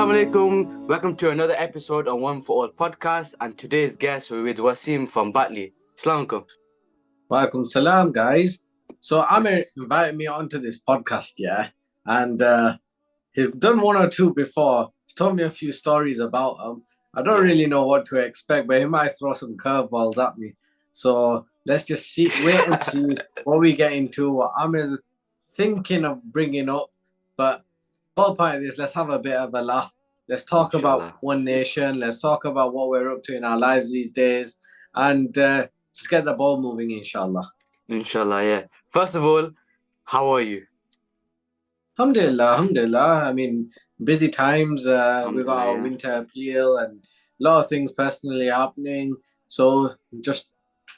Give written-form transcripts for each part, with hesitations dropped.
Assalamu alaikum. Welcome to another episode on One for All podcast. And today's guest we're with Wasim from Batley. Assalamu alaikum. Walaikum salam, guys. So Yes. Amir invited me onto this podcast, yeah, and he's done one or two before. He's told me a few stories about them. I don't Yeah. really know what to expect, but he might throw some curveballs at me. So let's just wait and see what we get into, what Amir's thinking of bringing up. But whole point of this, let's have a bit of a laugh. Let's talk about Inshallah. One Nation. Let's talk about what we're up to in our lives these days, and just get the ball moving, inshallah. Inshallah, yeah. First of all, how are you? Alhamdulillah, alhamdulillah. I mean, busy times. We got Alhamdulillah, our yeah. winter appeal and a lot of things personally happening. So just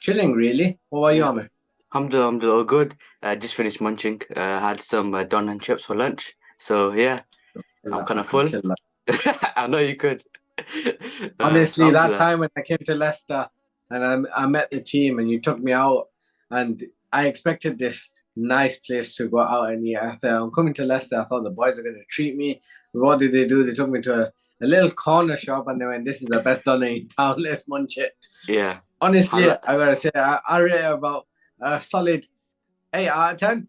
chilling, really. What about you, Yeah. Amir? Alhamdulillah, alhamdulillah, all good. Just finished munching. Had some don and chips for lunch. So yeah, I'm Alhamdulillah, kind I of could full. kill that. I know you could. Honestly, that Alhamdulillah. time when I came to Leicester and I met the team and you took me out, and I expected this nice place to go out and eat. After I'm coming to Leicester, I thought the boys are going to treat me. What did they do? They took me to a little corner shop and they went, "This is the best doner in town. Let's munch it." Yeah. Honestly, I, I gotta say, I rate it about a solid 8 out of 10.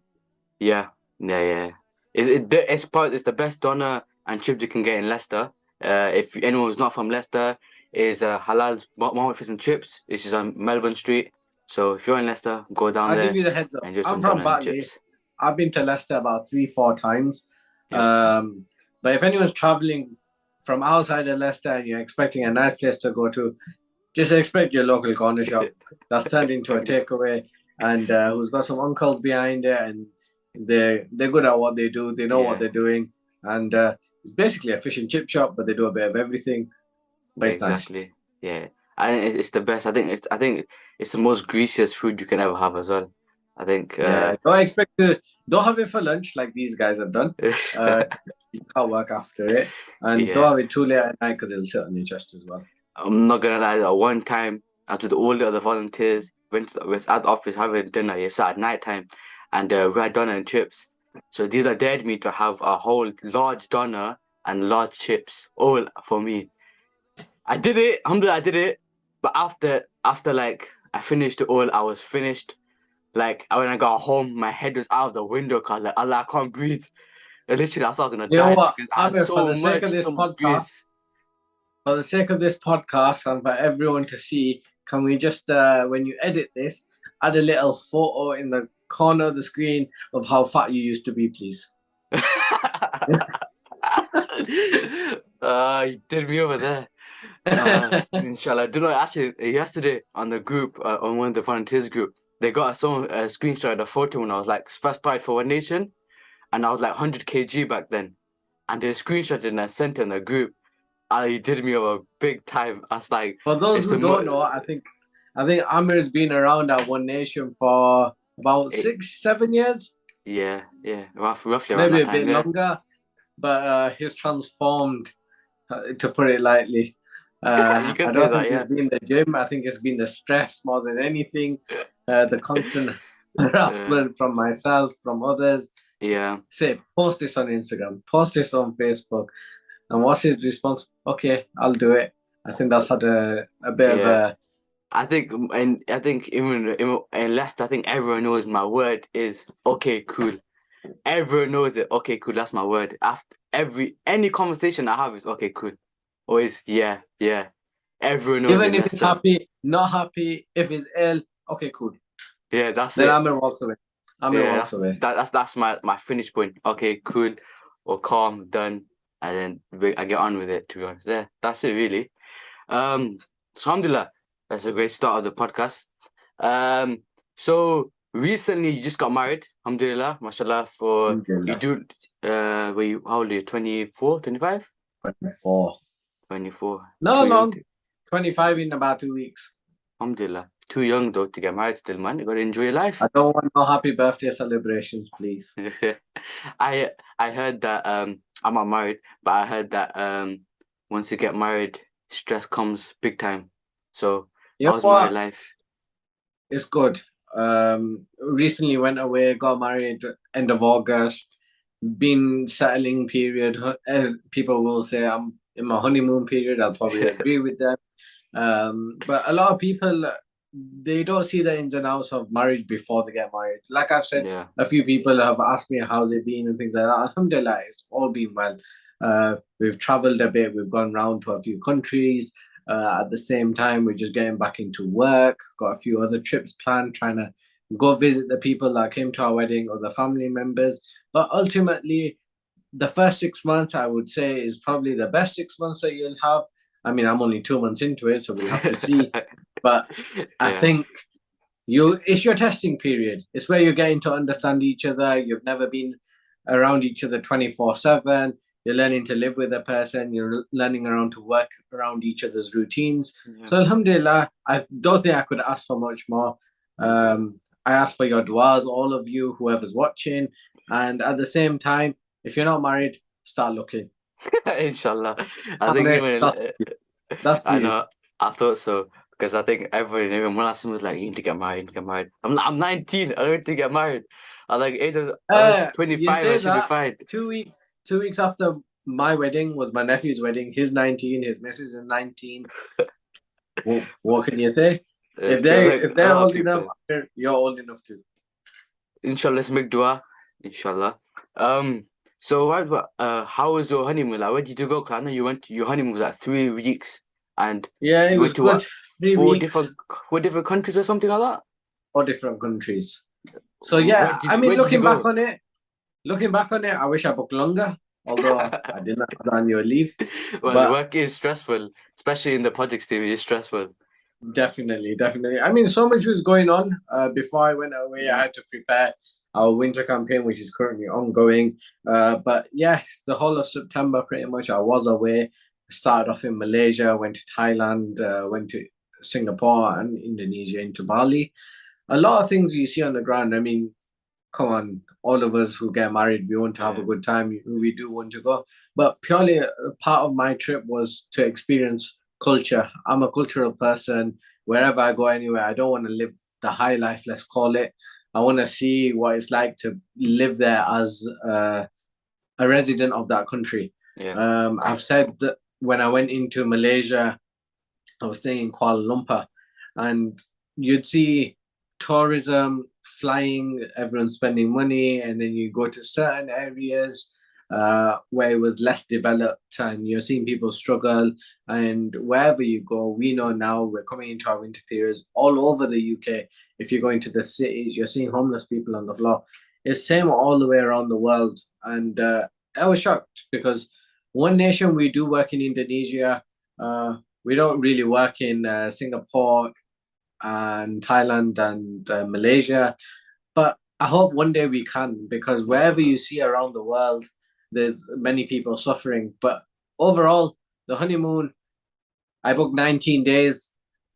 Yeah, yeah. It's the best doner and chips you can get in Leicester. If anyone who's not from Leicester, is Halal's Mama Fish and Chips. This is on Melbourne Street. So if you're in Leicester, go down I'll give there you the heads up. and do I'm some from doner and Batley. chips. I've been to Leicester about 3, 4 times. Yep. But if anyone's traveling from outside of Leicester and you're expecting a nice place to go to, just expect your local corner shop that's turned into a takeaway and who's got some uncles behind it, and they're good at what they do. They know what Yeah, they're doing, and it's basically a fish and chip shop, but they do a bit of everything. But yeah, it's nice. exactly. Yeah, and it's the best. I think it's the most greasiest food you can ever have as well. I think. Yeah, don't have it for lunch like these guys have done. Uh, you can't work after it, and don't Yeah. have it too late at night because it'll sit on your chest as well. I'm not gonna lie, one time I was with all the other volunteers, was at the office having dinner, it's at night time, and we had doner and chips. So these are dared me to have a whole large doner and large chips, all for me. I did it, alhamdulillah, I did it, but after like I finished it all, I was finished. Like when I got home, my head was out of the window because like Allah, I can't breathe. And literally, I thought I was gonna You know die what, because I had Amir? so much grease. For the sake of this podcast, and for everyone to see, can we just, when you edit this, add a little photo in the corner of the screen of how fat you used to be, please? You did me over there. Inshallah. Do you know, actually, yesterday on the group, on one of the volunteers group, they got someone a screenshot of the photo when I was like first started for One Nation, and I was like 100 kg back then. And they screenshot it and I sent it in the group. You did me over big time. I was like, For those it's who the don't know, I think Amir's been around at One Nation for about it, 6, 7 years, yeah, roughly around maybe that a time bit there. longer. But he's transformed, to put it lightly. You can I say don't that, think it's yeah. been the gym. I think it's been the stress more than anything. The constant Uh, harassment from myself, from others. yeah. Say, post this on Instagram, post this on Facebook. And what's his response? Okay, I'll do it. I think that's had a bit of Yeah. a. I think even in Leicester, I think everyone knows my word is okay, cool. Everyone knows it. Okay, cool. That's my word. After any conversation I have is okay, cool. Always, yeah, yeah. Everyone knows Even in if it's Leicester. happy, not happy, if it's ill, okay, cool. Yeah, that's Then it. Amir walks away. Amir Yeah, walks away. that's my finish point. Okay, cool, or calm, done, and then I get on with it. To be honest, yeah, that's it really. So alhamdulillah, that's a great start of the podcast. So recently you just got married, alhamdulillah, mashallah. For you Alhamdulillah. do, were you how old are you? 24, 25? 24. 24. No, Too young no. to, 25 in about 2 weeks. alhamdulillah. Too young though to get married still, man. You gotta enjoy your I life. don't want no happy birthday celebrations, please. I heard that I'm not married, but I heard that once you get married, stress comes big time. So You know how's married what? life? It's good. Recently went away, got married end of August. been settling period. People will say I'm in my honeymoon period. I'll probably agree with them. But a lot of people, they don't see the ins and outs of marriage before they get married. Like I've said, Yeah. a few people have asked me how's it been and things like that. Alhamdulillah, it's all been well. We've traveled a bit. We've gone round to a few countries. At the same time, we're just getting back into work. Got a few other trips planned, trying to go visit the people that came to our wedding or the family members. But ultimately, the first 6 months, I would say, is probably the best 6 months that you'll have. I mean, I'm only 2 months into it, so we'll have to see. But I Yeah. think it's your testing period. It's where you're getting to understand each other. You've never been around each other 24/7. You're learning to live with a person. You're learning around to work around each other's routines. Yeah. So Alhamdulillah, I don't think I could ask for much more. Yeah. I ask for your du'as, all of you, whoever's watching. And at the same time, if you're not married, start looking. Inshallah. I think Amir, even that's I you. know I thought so because I think everyone, even when I was like, you need to get married, you need to get married. I'm 19. I don't need to get married. I was You 25. I say should be that fine. 2 weeks after my wedding was my nephew's wedding. He's 19, his missus is 19. What can you say? If So they like if a they're lot of old enough, people. you're old enough too. Inshallah, let's make dua. Inshallah. So what about, how was your honeymoon? Like, where did you go? 'Cause I know you went. Your honeymoon was like 3 weeks, and Yeah, it you was went to good. what, 3 weeks, 4 different countries or something like that. or different countries. So Where yeah, did I you mean, Where did you go? looking back on it, I wish I booked longer. Although I did not have the annual leave, Well, but work is stressful, especially in the projects team. It's stressful. definitely, definitely. I mean, so much was going on. Before I went away, I Mm, had to prepare our winter campaign, which is currently ongoing. But yeah, the whole of September, pretty much, I was away. Started off in Malaysia, went to Thailand, went to Singapore and Indonesia, into Bali. A lot of things you see on the ground. I mean, come on, all of us who get married, we want to have a yeah, good time. We do want to go. But purely part of my trip was to experience culture. I'm a cultural person. Wherever I go anywhere, I don't want to live the high life, let's call it. I want to see what it's like to live there as a resident of that country. yeah, I've said that when I went into Malaysia, I was staying in Kuala Lumpur, and you'd see tourism flying, everyone spending money, and then you go to certain areas where it was less developed, and you're seeing people struggle. And wherever you go, we know now we're coming into our winter periods all over the UK. If you're going to the cities, you're seeing homeless people on the floor. It's same all the way around the world, and I was shocked because one nation we do work in Indonesia. We don't really work in Singapore and Thailand and Malaysia, but I hope one day we can, because wherever inshallah. you see around the world, there's many people suffering. But overall, the honeymoon, I booked 19 days.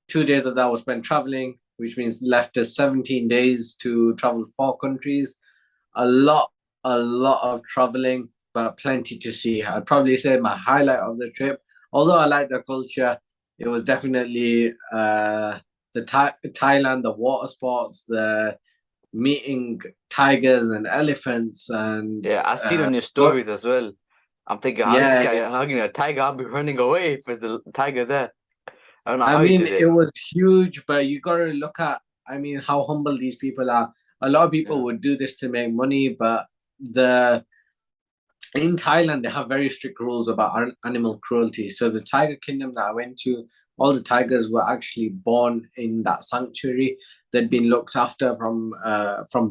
2 days of that was spent traveling, which means left us 17 days to travel 4 countries. A lot, a lot of traveling, but plenty to see. I'd probably say my highlight of the trip, although I like the culture, it was definitely Thailand, the water sports, the meeting tigers and elephants, and Yeah, I seen on your what? stories as well. I'm thinking, how this Yeah, guy hugging a tiger? I'll be running away if there's a tiger there. I don't know I how he mean, did it it. was huge, but you got to look at, I mean, how humble these people are. A lot of people Yeah, would do this to make money, but the in Thailand, they have very strict rules about animal cruelty. So the tiger kingdom that I went to, all the tigers were actually born in that sanctuary. They'd been looked after from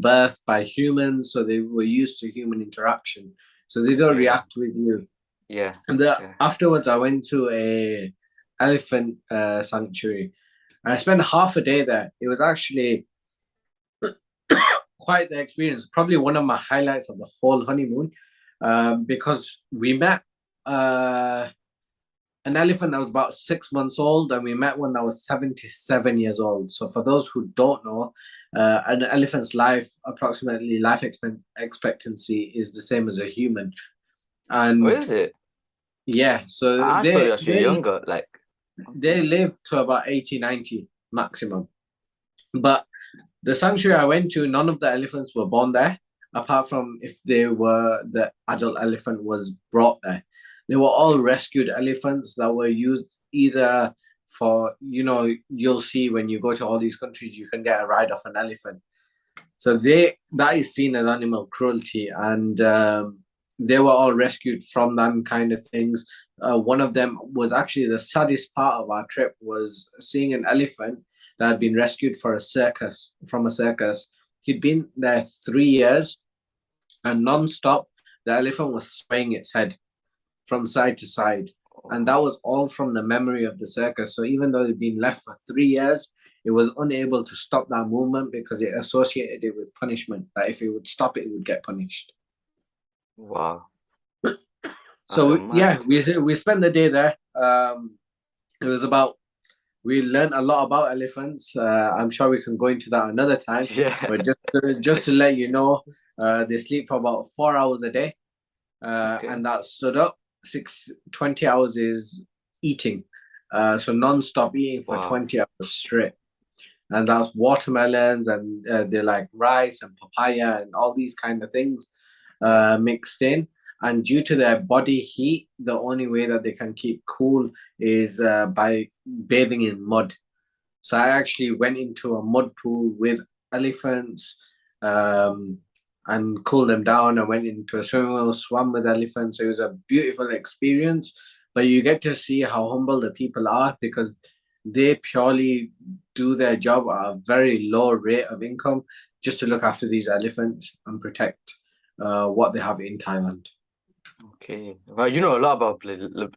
birth by humans, so they were used to human interaction. So they don't yeah, react with you. yeah, And yeah. afterwards, I went to a elephant sanctuary. And I spent half a day there. It was actually quite the experience. Probably one of my highlights of the whole honeymoon, because we met uh, an elephant that was about 6 months old, and we met one that was 77 years old. So, for those who don't know, an elephant's approximately life expectancy, is the same as a human. What And is it? yeah, so I thought it was younger. Like, they okay, live to about 80, 90 maximum. But the sanctuary I went to, none of the elephants were born there. apart from if the adult elephant was brought there. They were all rescued elephants that were used either for, you'll see when you go to all these countries, you can get a ride off an elephant. So that is seen as animal cruelty, and they were all rescued from them kind of things. One of them was actually the saddest part of our trip was seeing an elephant that had been rescued for a circus from a circus. He'd been there 3 years, and non-stop the elephant was swaying its head from side to side. And that was all from the memory of the circus. So even though it'd been left for 3 years, it was unable to stop that movement because it associated it with punishment. That if it would stop it, it would get punished. Wow. Okay, So mad. yeah, we spent the day there. It was about we learned a lot about elephants. I'm sure we can go into that another time. Yeah. But just to let you know, they sleep for about 4 hours a day, Okay. and that stood up. 20 hours is eating, so non-stop eating for Wow. 20 hours straight. And that's watermelons, and they like rice and papaya and all these kind of things Yeah. mixed in. And due to their body heat, the only way that they can keep cool is by bathing in mud. So I actually went into a mud pool with elephants, um, and cooled them down. I went into a swimming pool, swam with elephants. It was a beautiful experience. But you get to see how humble the people are because they purely do their job at a very low rate of income just to look after these elephants and protect what they have in Thailand. Okay. Well, you know a lot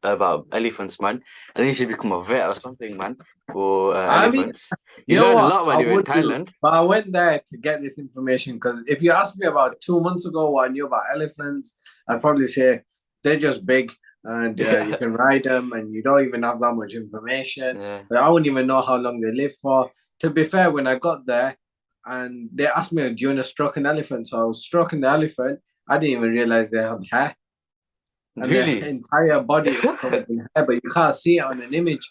about elephants, man. I think you should become a vet or something, man, for I mean, elephants. You you know learn a what? lot when I you're in would do, Thailand. but I went there to get this information because if you asked me about 2 months ago what I knew about elephants, I'd probably say they're just big and you Yeah. can ride them and you don't even have that much information. Yeah. But I wouldn't even know how long they live for. To be fair, when I got there and they asked me, do you want to stroke an elephant? So I was stroking the elephant. I didn't even realize they had hair and their Really? entire body is covered in hair, but you can't see it on an image.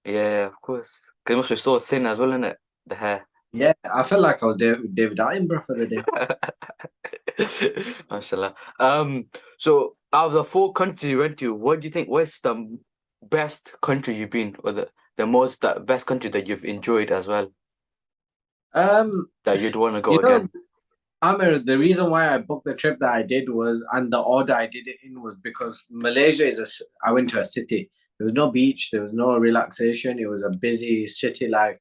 Yeah, of course. 'Cause it must be so thin as well, isn't it? The hair. Yeah, I felt like I was David Attenborough for the day. Mashallah. So out of the four countries you went to, what do you think was the best country you've been, or the best country that you've enjoyed as well, Um, that you'd want to go you know, again? Amir, the reason why I booked the trip that I did was, and the order I did it in was because Malaysia I went to a city. There was no beach, there was no relaxation. It was a busy city life,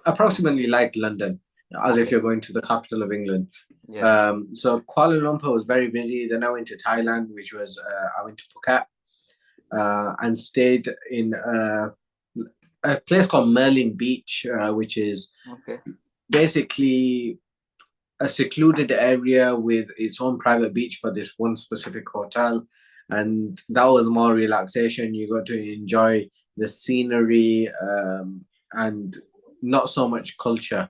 approximately like London, as if Okay. you're going to the capital of England. Yeah. So Kuala Lumpur was very busy. Then I went to Thailand, which was, I went to Phuket, and stayed in a place called Merlin Beach, which is Okay. basically a secluded area with its own private beach for this one specific hotel. And that was more relaxation. You got to enjoy the scenery, and not so much culture.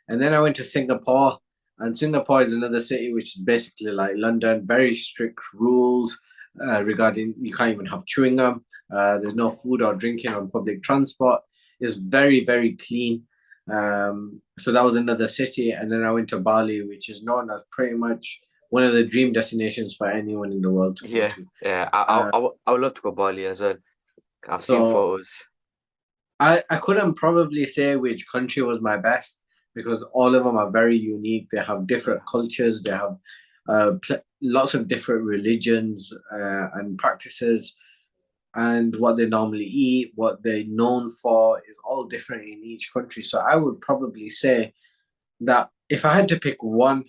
And then I went to Singapore, and Singapore is another city which is basically like London, very strict rules regarding you can't even have chewing gum. There's no food or drinking on public transport. It's very, very clean. So that was another city. And then I went to Bali, which is known as pretty much one of the dream destinations for anyone in the world to go Yeah. to. Yeah. Uh, I would love to go Bali as well. I've seen so photos. I couldn't probably say which country was my best because all of them are very unique. They have different Yeah. cultures. They have lots of different religions and practices, and what they normally eat, what they're known for, is all different in each country. So I would probably say that if I had to pick one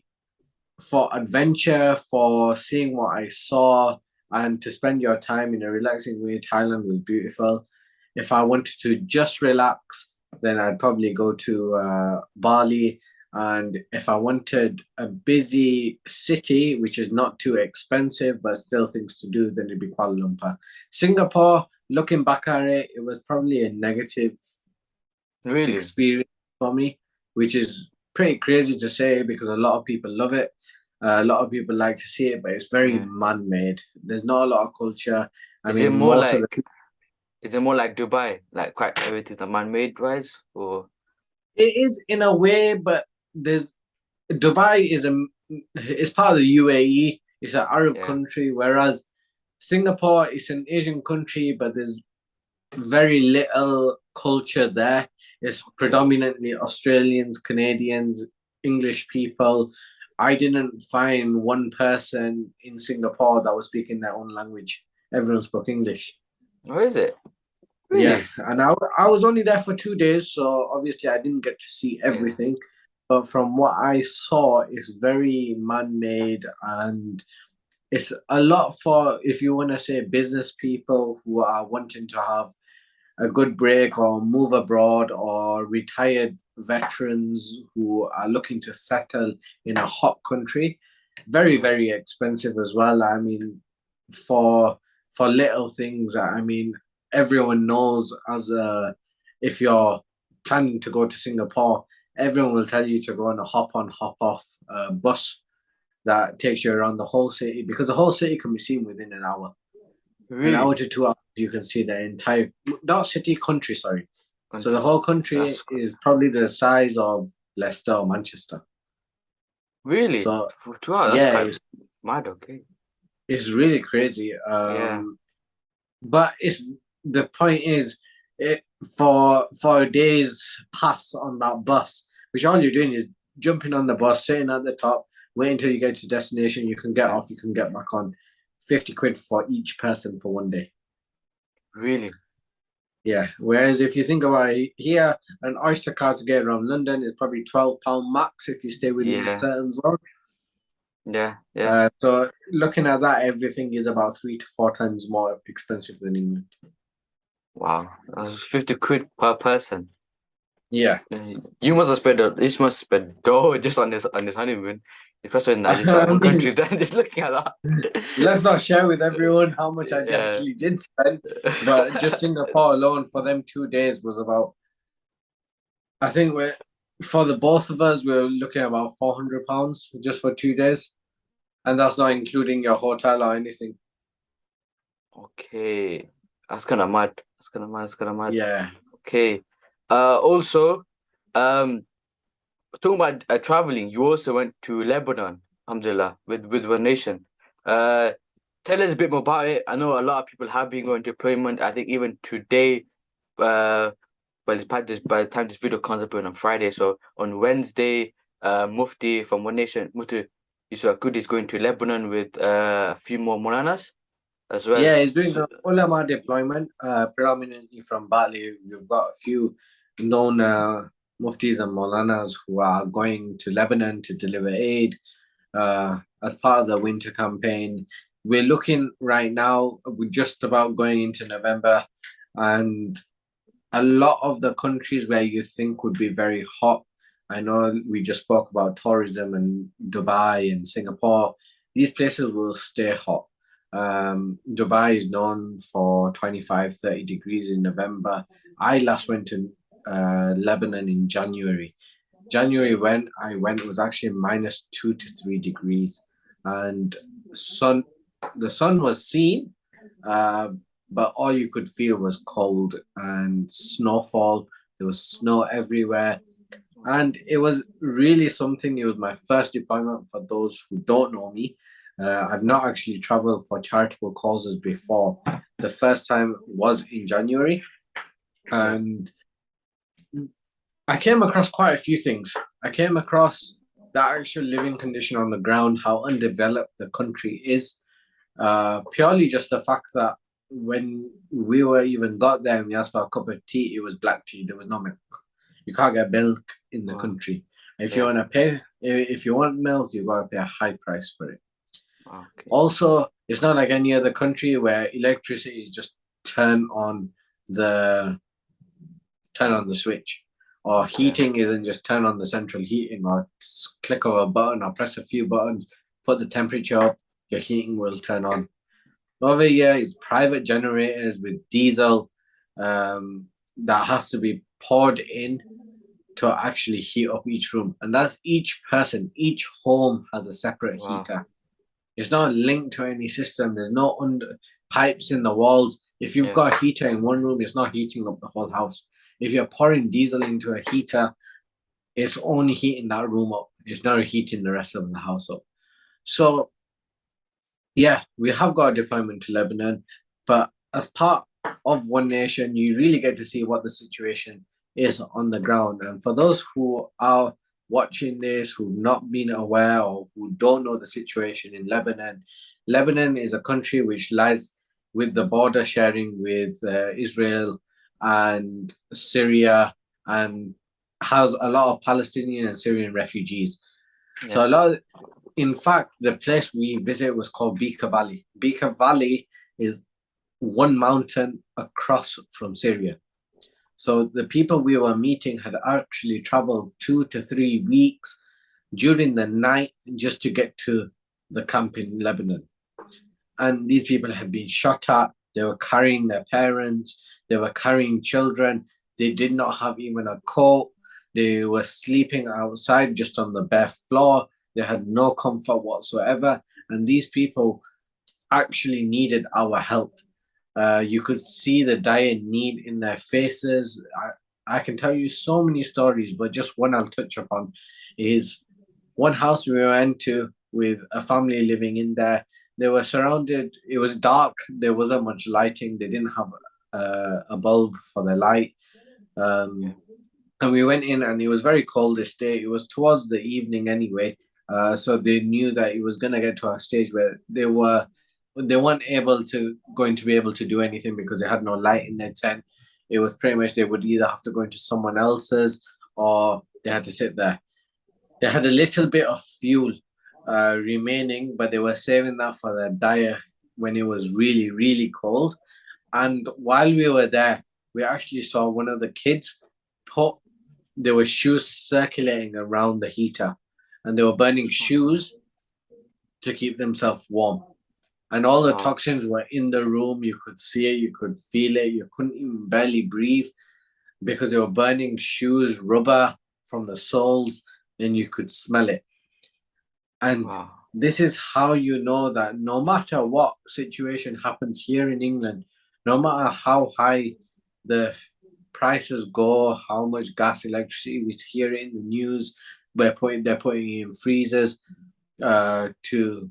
for adventure, for seeing what I saw, and to spend your time in a relaxing way, Thailand was beautiful. If I wanted to just relax, then I'd probably go to Bali. And if I wanted a busy city, which is not too expensive but still things to do, then it'd be Kuala Lumpur. Singapore, looking back at it, it was probably a negative Really? experience for me, which is pretty crazy to say because a lot of people love it. A lot of people like to see it, but it's very Yeah. man-made. There's not a lot of culture. I Is it mean, more most of the like is it more like Dubai? Like quite everything's a man-made wise? Or it is in a way, but there's Dubai is a it's part of the UAE. It's an Arab Yeah, country, whereas Singapore is an Asian country, but there's very little culture there. It's okay. predominantly Australians, Canadians, English people. I didn't find one person in Singapore that was speaking their own language. Everyone spoke English. Where is it? Yeah, Really? and I was only there for 2 days, so obviously I didn't get to see Yeah. everything. But from what I saw, it's very man-made and it's a lot for if you want to say business people who are wanting to have a good break or move abroad or retired veterans who are looking to settle in a hot country. Very, Yeah. very expensive as well. I mean, for for little things, I mean, everyone knows as a if you're planning to go to Singapore, everyone will tell you to go on a hop on, hop off bus that takes you around the whole city because the whole city can be seen within an Really? hour to 2 hours, you can see the entire not city country. Sorry, so the Country. whole country That's is probably the size of Leicester or Manchester. really So for 2 hours. That's yeah, quite mad. Okay. it's really crazy. Yeah. But it's the point is it for a day's pass on that bus, which all you're doing is jumping on the bus, sitting at the top, wait until you get to destination. You can get Yeah. off, you can get back on. 50 quid for each person for one day. Really. Yeah. Whereas if you think about it, here, an Oyster card to get around London is probably £12 max if you stay within a Yeah. certain zone. Yeah. Yeah. So looking at that, everything is about 3 to 4 times more expensive than England. Wow. That's 50 quid per person. Yeah. You must have spent this must spend dough just on this honeymoon. Especially in just that I one mean, country. Then just looking at let's that. not share with everyone how much I Yeah. actually did spend, but just Singapore alone for them 2 days was about, I think we're, for the both of us, we're looking at about £400 just for 2 days. And that's not including your hotel or anything. Okay. That's kind of mad. That's kind of mad. That's kind of mad. Yeah. Okay. Also, um, talking about traveling, you also went to Lebanon, alhamdulillah, with One Nation. Uh, tell us a bit more about it. I know a lot of people have been going to deployment. I think even today, uh, by the time this video comes up on Friday, so on Wednesday, Mufti from One Nation, Mufti Yusuf Good is going to Lebanon with a few more Molanas as well. Yeah, he's doing So, an ulama deployment, predominantly from Batley. We've got a few known muftis and maulanas who are going to Lebanon to deliver aid as part of the winter campaign. We're looking right now, we're just about going into November, and a lot of the countries where you think would be very hot. I know we just spoke about tourism and Dubai and Singapore. These places will stay hot. Dubai is known for 25, 30 degrees in November. I last went to Lebanon in January. January when I went it was actually -2 to 3 degrees, and sun the sun was seen, uh, but all you could feel was cold and snowfall. There was snow everywhere, and it was really something. It was my first deployment. For those who don't know me, I've not actually traveled for charitable causes before. The first time was in January, yeah, and I came across quite a few things. I came across the actual living condition on the ground, how undeveloped the country is. Purely just the fact that when we were even got there and we asked for a cup of tea, it was black tea. There was no milk. You can't get milk in the wow, country. If you yeah, want to pay, if you want milk, you got to pay a high price for it. wow, okay, Also, it's not like any other country where electricity is just turn on the turn on the switch. Or yeah, heating isn't just turn on the central heating or click of a button or press a few buttons, put the temperature up, your heating will turn on. Over here is private generators with diesel that has to be poured in to actually heat up each room. And that's each person, each home has a separate wow, heater. It's not linked to any system. There's no under pipes in the walls. If you've yeah, got a heater in one room, it's not heating up the whole house. If you're pouring diesel into a heater, it's only heating that room up. It's now heating the rest of the house up. So yeah, we have got a deployment to Lebanon, but as part of One Nation, you really get to see what the situation is on the ground. And for those who are watching this, who've not been aware or who don't know the situation in Lebanon, Lebanon is a country which lies with the border sharing with Israel and Syria and has a lot of Palestinian and Syrian refugees. Yeah. So a lot of, in fact, the place we visit was called Beeka Valley. Beeka Valley is one mountain across from Syria. So the people we were meeting had actually traveled 2 to 3 weeks during the night just to get to the camp in Lebanon. And these people had been shot at. They were carrying their parents. They were carrying children. They did not have even a coat. They were sleeping outside just on the bare floor. They had no comfort whatsoever. And these people actually needed our help. You could see the dire need in their faces. I can tell you so many stories, but just one I'll touch upon is one house we went to with a family living in there. They were surrounded, it was dark, there wasn't much lighting, they didn't have a bulb for their light. Yeah. Um, and we went in, and it was very cold this day. It was towards the evening anyway, so they knew that it was gonna get to a stage where they weren't able to going to be able to do anything because they had no light in their tent. It was pretty much they would either have to go into someone else's or they had to sit there. They had a little bit of fuel remaining, but they were saving that for the dire when it was really, really cold. And while we were there, we actually saw one of the kids put there were shoes circulating around the heater, and they were burning Oh, shoes to keep themselves warm. And all the wow. toxins were in the room. You could see it, you could feel it, you couldn't even barely breathe because they were burning shoes, rubber from the soles, and you could smell it. And Wow. this is how you know that no matter what situation happens here in England, no matter how high the prices go, how much gas, electricity, we hear it in the news, they're putting in freezers to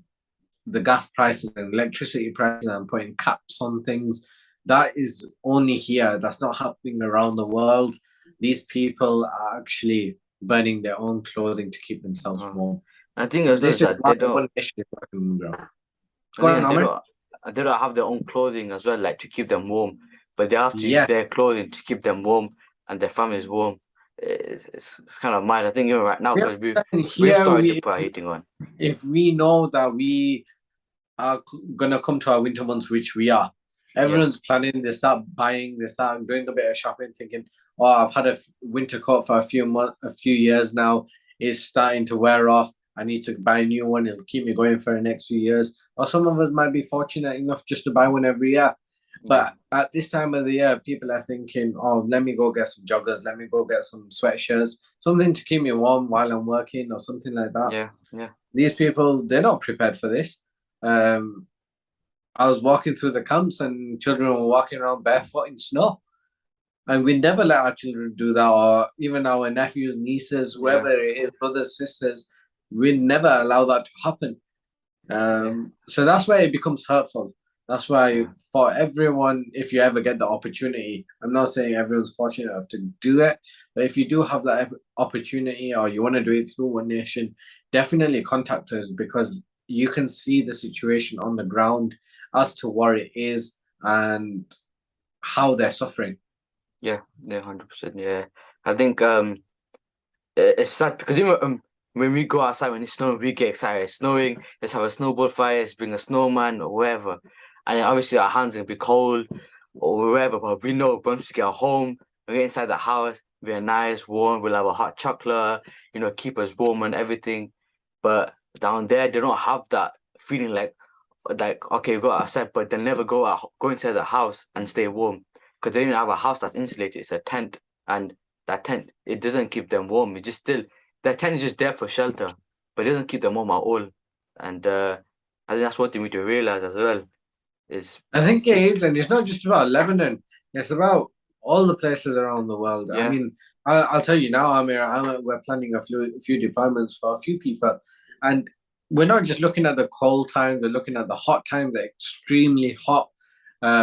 the gas prices and electricity prices and putting caps on things. That is only here. That's not happening around the world. These people are actually burning their own clothing to keep themselves Wow. warm. I think as well This is is that why they don't. one nation is working, bro. I Go on, think Amr. they don't have their own clothing as well, like to keep them warm. But they have to use Yeah. their clothing to keep them warm and their families warm. It's kind of mad. I think even right now Yeah. because And we've here started to we, put our heating on. if we know that we are gonna come to our winter months, which we are. Yeah. Everyone's planning. They start buying. They start doing a bit of shopping, thinking, "Oh, I've had a winter coat for a few years now. It's starting to wear off. I need to buy a new one. It'll keep me going for the next few years." Or some of us might be fortunate enough just to buy one every year. Yeah. But at this time of the year, people are thinking, "Oh, let me go get some joggers. Let me go get some sweatshirts, something to keep me warm while I'm working, or something like that." Yeah. Yeah. These people, they're not prepared for this. Um, I was walking through the camps and children were walking around barefoot in snow. And we never let our children do that, or even our nephews, nieces, Yeah. whoever it is, brothers, sisters. We never allow that to happen. Yeah. So that's why it becomes hurtful. That's why Yeah. for everyone, if you ever get the opportunity, I'm not saying everyone's fortunate enough to do it, but if you do have that opportunity or you want to do it through One Nation, definitely contact us because you can see the situation on the ground as to what it is and how they're suffering. Yeah. Yeah. 100%. Yeah. I think it's sad because even when we go outside when it's snowing, we get excited. It's snowing, let's have a snowball fight, let's bring a snowman or whatever. And then obviously our hands gonna be cold or wherever, but we know once we get home, we get inside the house, we're nice, warm, we'll have a hot chocolate, keep us warm and everything. But down there, they don't have that feeling like okay, we go outside, but they'll never go inside the house and stay warm because they don't have a house that's insulated. It's a tent, and that tent it doesn't keep them warm. It just still that tent is just there for shelter, but it doesn't keep them warm at all. And I think that's one thing we need to realize as well is I think it we is, and it's not just about Lebanon, it's about all the places around the world. I yeah mean, I'll tell you now, Amir. We're planning a few deployments for a few people, and we're not just looking at the cold times. We're looking at the hot times, the extremely hot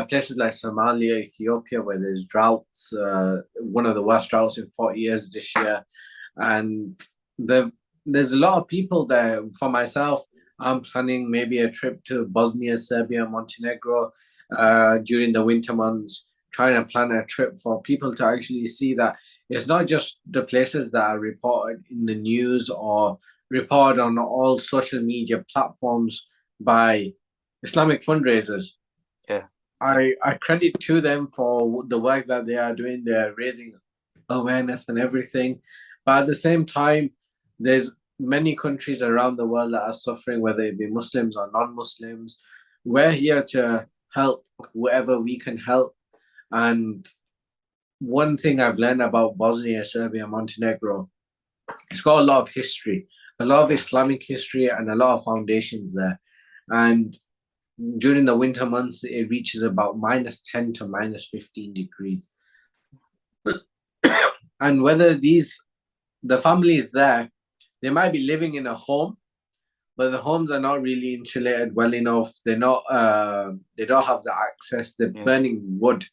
places like Somalia, Ethiopia, where there's droughts. One of the worst droughts in 40 years this year, and the there's a lot of people there. For myself, I'm planning maybe a trip to Bosnia, Serbia, Montenegro during the winter months. Trying to plan a trip for people to actually see that it's not just the places that are reported in the news or reported on all social media platforms by Islamic fundraisers. Yeah, I credit to them for the work that they are doing. They're raising awareness and everything. But at the same time, there's many countries around the world that are suffering, whether it be Muslims or non-Muslims. We're here to help whoever we can help. And one thing I've learned about Bosnia, Serbia, Montenegro, it's got a lot of history, a lot of yeah, Islamic history, and a lot of foundations there. And during the winter months, it reaches about -10 to -15 degrees. And whether the family is there, they might be living in a home, but the homes are not really insulated well enough. They don't have the access. They're yeah, burning wood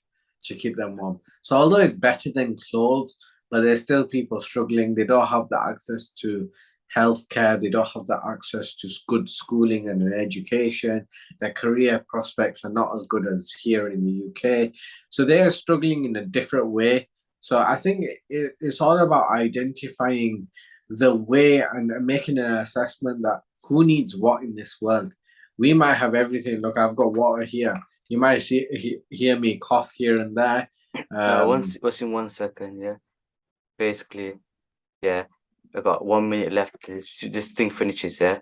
to keep them warm. So although it's better than clothes, but there's still people struggling. They don't have the access to healthcare. They don't have the access to good schooling and education. Their career prospects are not as good as here in the UK. So they are struggling in a different way. So I think it's all about identifying the way and making an assessment that who needs what in this world. We might have everything. Look, I've got water here. You might hear me cough here and there. Um, once in 1 second, yeah. Basically, yeah. I got 1 minute left. This thing finishes, yeah.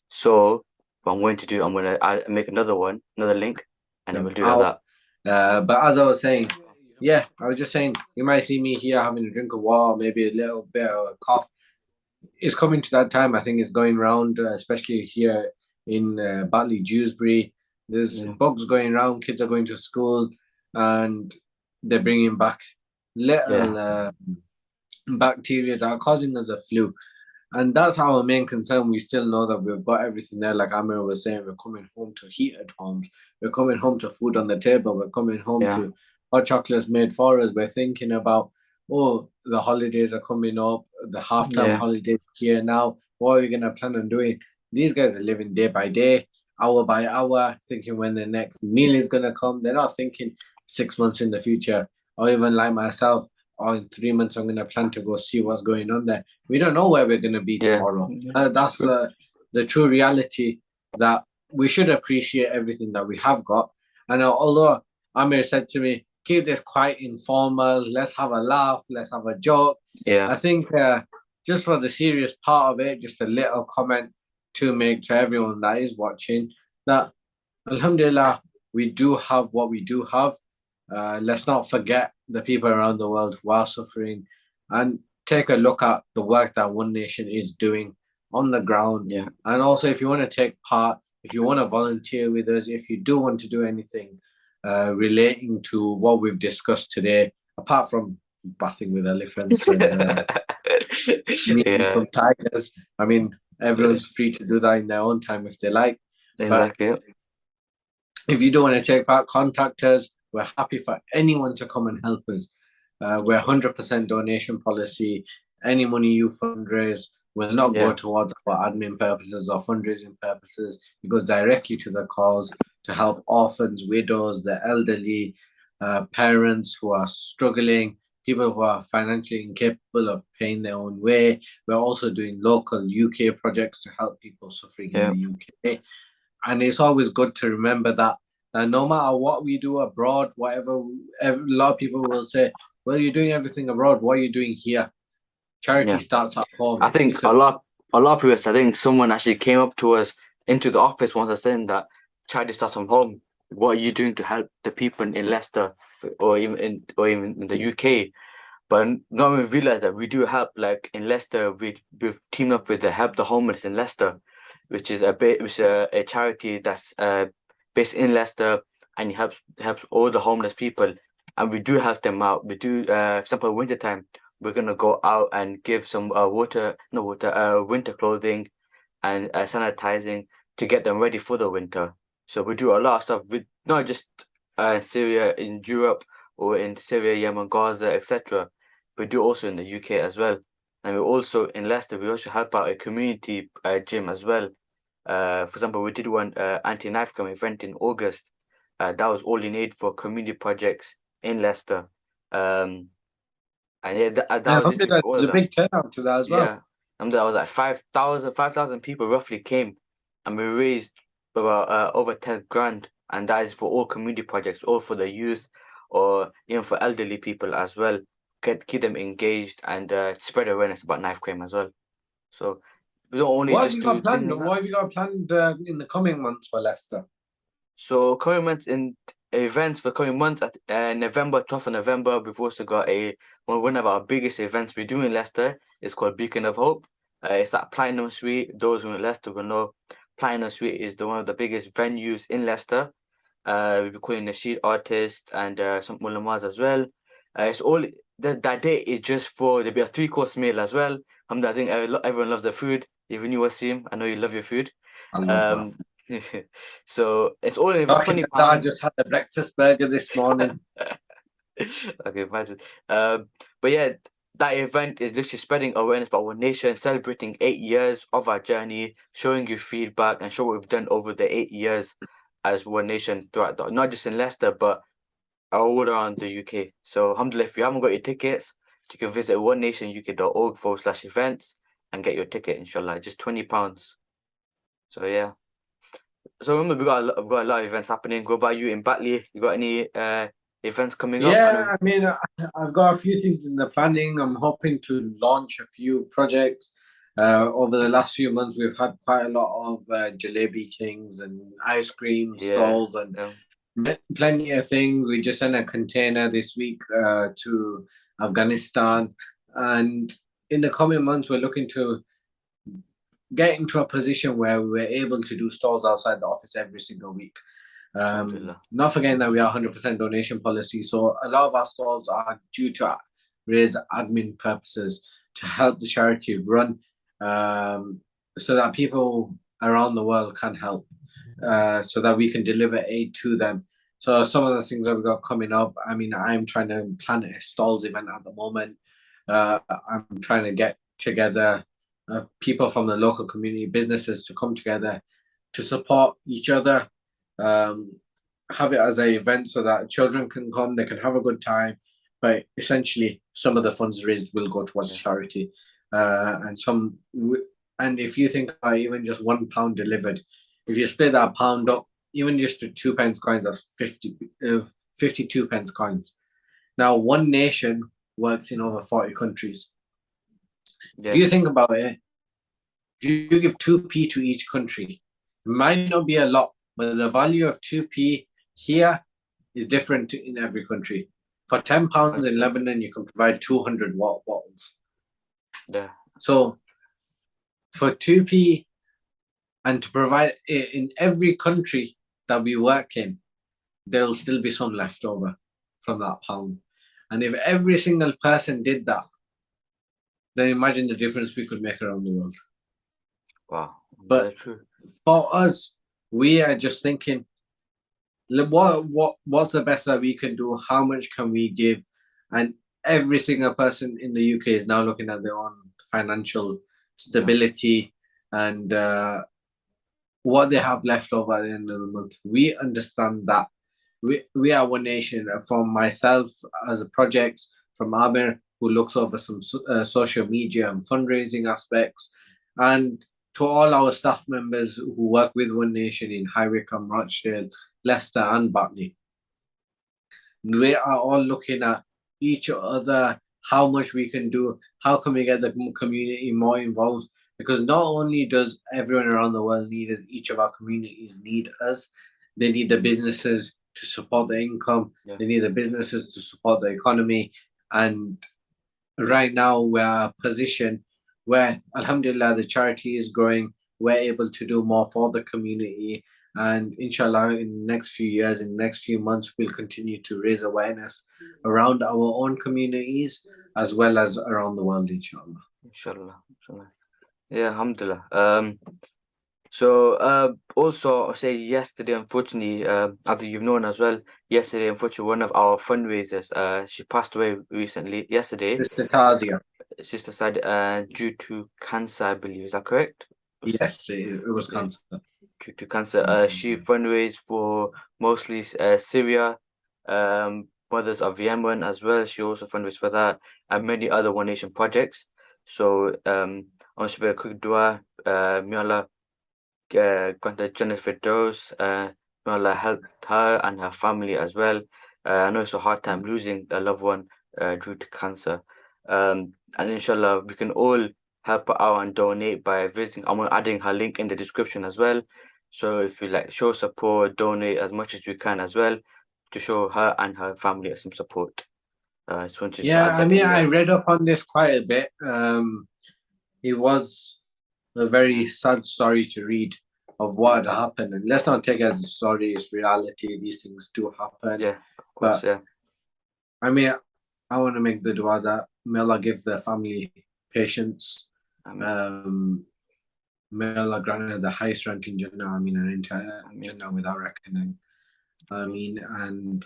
So what I'm going to do, I'm gonna make another one, another link, and then we'll them do it like out. that. But as I was saying, yeah, I was just saying, you might see me here having a drink of water, maybe a little bit of a cough. It's coming to that time. I think it's going around, especially here in Batley, Dewsbury. There's Yeah, bugs going around. Kids are going to school, and they're bringing back yeah, little bacteria that are causing us a flu. And that's our main concern. We still know that we've got everything there. Like Amir was saying, we're coming home to heated homes. We're coming home to food on the table. We're coming home yeah, to hot chocolates made for us. We're thinking about, oh, the holidays are coming up, the half-term yeah, holidays here now. What are we going to plan on doing? These guys are living day by day, hour by hour, thinking when the next meal is going to come. They're not thinking 6 months in the future, or even like myself, or in 3 months, I'm going to plan to go see what's going on there. We don't know where we're going to be yeah. tomorrow. Yeah, it's That's true. the true reality that we should appreciate everything that we have got. And although Amir said to me, keep this quite informal, let's have a laugh, let's have a joke. Yeah, I think just for the serious part of it, just a little comment to make to everyone that is watching that Alhamdulillah, we do have what we do have. Let's not forget the people around the world who are suffering and take a look at the work that One Nation is doing on the ground. yeah, And also, if you want to take part, if you want to volunteer with us, if you do want to do anything relating to what we've discussed today, apart from bathing with elephants and meeting yeah. some tigers, I mean, everyone's free to do that in their own time if they like. But Exactly. Yep. if you do want to take part, contact us. We're happy for anyone to come and help us. We're 100% donation policy. Any money you fundraise will not go Yeah, towards our admin purposes or fundraising purposes. It goes directly to the cause to help orphans, widows, the elderly, parents who are struggling, people who are financially incapable of paying their own way. We're also doing local UK projects to help people suffering in yeah, the UK. And it's always good to remember that no matter what we do abroad, whatever, a lot of people will say, well, you're doing everything abroad. What are you doing here? Charity yeah. starts at I home. think It's a a lot of people. I think someone actually came up to us into the office once and saying that charity starts from home. What are you doing to help the people in Leicester or even in the UK? But not even realize that we do help. Like in Leicester, we've teamed up with the Help the Homeless in Leicester, which is a charity that's based in Leicester and helps all the homeless people. And we do help them out. We do, for example, winter time, we're gonna go out and give some winter clothing and sanitizing to get them ready for the winter. So we do a lot of stuff with not just Syria in Europe or in Syria, Yemen, Gaza, etc. We do also in the UK as well. And we also in Leicester, we also help out a community gym as well. For example, we did one anti-knife crime event in August. That was all in aid for community projects in Leicester. Um, and yeah, that Yeah, was literally alhamdulillah, for all there's of a them. big turnout to that as well. Yeah, and that was like 5,000 people roughly came, and we raised about over 10 grand, and that is for all community projects, all for the youth, or even for elderly people as well. Keep them engaged and spread awareness about knife crime as well. So we don't only What have just you got do things planned? like that. What have you got planned in the coming months for Leicester? So coming months in events for coming months at November, 12th of November, we've also got one of our biggest events we do in Leicester. It's called Beacon of Hope. It's at Platinum Suite. Those who are in Leicester will know Platinum Suite is one of the biggest venues in Leicester. We'll be calling Nasheed artists and some ulamas as well. It's all that day is just for there'll be a three-course meal as well. I think everyone loves the food. Even you, Wasim, I know you love your food. I love that. Um, so it's all in for Talking 20 to that, I pounds. just had the breakfast burger this morning. Okay, imagine. But yeah, that event is literally spreading awareness about our nation, celebrating 8 years of our journey, showing you feedback and show what we've done over the 8 years as One Nation throughout not just in Leicester, but all around the UK. So alhamdulillah, if you haven't got your tickets, you can visit onenationuk.org/events and get your ticket, inshallah. Just £20. So yeah. So remember, we've got a lot of events happening. Go by you in Batley. You got any events coming up? I know. Yeah, I mean, I've got a few things in the planning. I'm hoping to launch a few projects. Over the last few months, we've had quite a lot of jalebi kings and ice cream Yeah. stalls and Um, plenty of things. We just sent a container this week to Afghanistan, and in the coming months, we're looking to get into a position where we're able to do stalls outside the office every single week. Alhamdulillah. Not forgetting that we are 100% donation policy, so a lot of our stalls are due to raise admin purposes to help the charity run, so that people around the world can help, so that we can deliver aid to them. So some of the things that we've got coming up, I mean, I'm trying to plan a stalls event at the moment. I'm trying to get together people from the local community businesses to come together to support each other, um, have it as an event so that children can come, they can have a good time. But essentially, some of the funds raised will go towards Yeah. charity, and and if you think about even just £1 delivered, if you split that pound up, even just to 2 pence coins, that's 52 pence coins. Now, One Nation works in over 40 countries. If Yeah. you think about it, if you give 2p to each country, it might not be a lot, but the value of 2p here is different in every country. For £10 in 100%. Lebanon, you can provide 200 water bottles. Yeah. So for 2p and to provide it in every country that we work in, there will still be some left over from that pound. And if every single person did that, then imagine the difference we could make around the world. Wow. But That's true. for us, we are just thinking, what's the best that we can do? How much can we give? And every single person in the UK is now looking at their own financial Yeah. stability and what they have left over at the end of the month. We understand that we are One Nation. From myself as a project, from Amir, who looks over some social media and fundraising aspects, and to all our staff members who work with One Nation in High Wycombe, Rochdale, Leicester, and Batley. We are all looking at each other, how much we can do, how can we get the community more involved? Because not only does everyone around the world need us, each of our communities need us. They need the businesses to support the income. Yeah. They need the businesses to support the economy. And right now we're a position where, alhamdulillah, the charity is growing. We're able to do more for the community. And inshallah, in the next few years, in the next few months, we'll continue to raise awareness around our own communities as well as around the world, inshallah. Inshallah. Inshallah. Yeah, alhamdulillah. So also I'll say yesterday, unfortunately, as you've known as well, yesterday, unfortunately, one of our fundraisers, she passed away recently. Yesterday, Sister Tazia. Sister said, due to cancer, I believe. Is that correct? Yes, it was Yeah, cancer. due to cancer. She fundraised for mostly Syria, Mothers of Yemen as well. She also fundraised for that and many other One Nation projects. So I want to say a quick dua. May Allah granted Jannah Firdaus. May Allah help her and her family as well. I know it's a hard time losing a loved one due to cancer. And inshallah, we can all help her out and donate by visiting. I'm adding her link in the description as well. So if you like show support, donate as much as you can as well to show her and her family some support. I just wanted to just Yeah, add I that mean, in I there. read up on this quite a bit. It was a very Mm. sad story to read of what had happened. And let's not take it as a story, it's reality. These things do happen. Yeah, of course, But yeah. I mean, I want to make the dua that may Allah give the family patience. I mean, Um, may Allah grant her the highest rank in Jannah, I mean, and entire I mean, Jannah without reckoning. I I mean, mean, and